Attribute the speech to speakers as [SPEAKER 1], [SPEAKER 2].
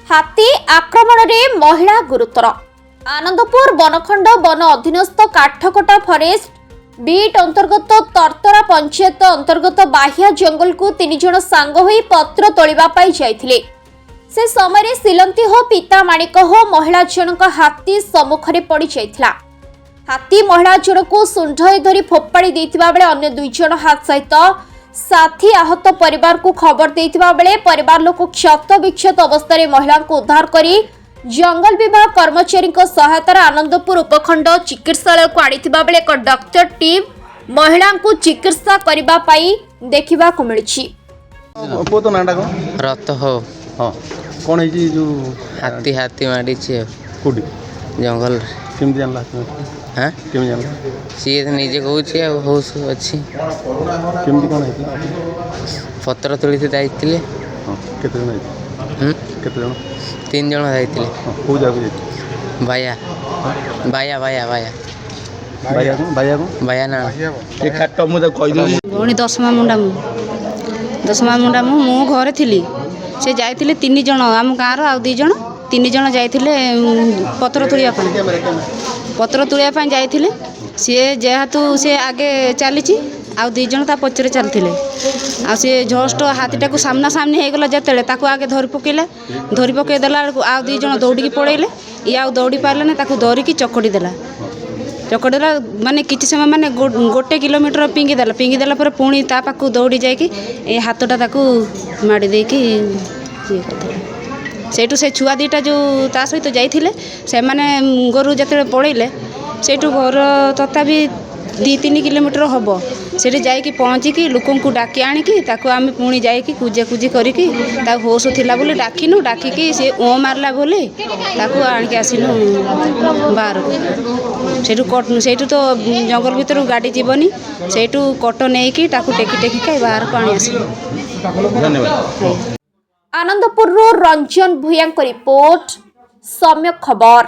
[SPEAKER 1] हाथी आक्रमण में महिला गुरुतर। आनंदपुर बनखंड वन अधीनस्थ काठकोटा फरेस्ट बीट अंतर्गत तरतरा पंचायत अंतर्गत बाह्या जंगल को 3 जण सांग होई पत्र तोलिबा पाई जाइथिले। से समय सिलंती हो पिता माणिक हो महिला जनक हाथी सम्मुख में पड़ जाइथिला। हाथी महिला जन को सुंढई धरी फोपाड़ी देथिबा बेले अन्य 2 जण हाथ सहित साथी आहत परिवार को खबर देथिबा बेले परिवार लोक क्षत विक्षत अवस्था रे महिला को उद्धार करी जंगल विभाग कर्मचारी सहायतार आनंदपुर उपखंड चिकित्सालय को आनिथिबा बेले एक डॉक्टर टीम महिला को चिकित्सा करिबा पाई देखिबा को मिलिछि।
[SPEAKER 2] तो नाडा को
[SPEAKER 3] रथ हो
[SPEAKER 2] हां कोन है जी जो
[SPEAKER 3] हाथी हाथी मारी छी
[SPEAKER 2] कोडी
[SPEAKER 3] जंगल
[SPEAKER 2] केम जानला
[SPEAKER 3] हां
[SPEAKER 2] केम जानला
[SPEAKER 3] सी निजे कहू छी होस अछि
[SPEAKER 2] केम कोन है
[SPEAKER 3] पत्र तोली से जाइतिले।
[SPEAKER 2] हां केते जण है केते जण
[SPEAKER 3] 3 जण जाइतिले।
[SPEAKER 2] को जाबे जाइतिले
[SPEAKER 3] बाया बाया बाया बाया
[SPEAKER 2] बाया को बाया को
[SPEAKER 3] बाया ना
[SPEAKER 2] ए खाट मु त कहि दे
[SPEAKER 4] भौणी दशमा मुंडा मु घरे थिली से जाइतिले 3 जण आम गाँव आउ 2 जण 3 जण जाइतिले पत्र तोलिया पाई जाइतिले। सी जेहेतु से आगे चली आउ 2 जण ता पचरे चलथिले आ से जस्ट हाथीटा को सामना सामनी हो गला जतेले ताको आगे धरि पकई देला आउ 2 जण दौड़ी पड़ेले ये आउ दौड़ी पारले ताको धरिकी चकड़ी देला माने किछि समय माने 1 किलोमीटर पिंगी देला पर पुणी ता पाखु दौड़ी जाइकी ए हाथटा ताको माड़ी देकी ये करथिले। सेठू से छुआ 2टा जो ता सहित जाइथिले से माने गोरु जते पड़ेले सेठू घर तथापि 2-3 किलोमीटर हम से जाइकी पहुँचिकी लोक डाकी आणिकी ताको आम पुणी जाइकी कुजी करिकी ताको होश थिला बोली डाकिनु डाकिकी से ओ मारला बोली ताको आणिकी आसिनु बाहर को सेठू तो जंगल भीतर गाड़ी जीवनी सेठू कट नहीं कि ताको टेकी बाहर को आनी आसिनु।
[SPEAKER 2] धन्यवाद।
[SPEAKER 1] आनंदपुर रंजन भूया रिपोर्ट सम्यक खबर।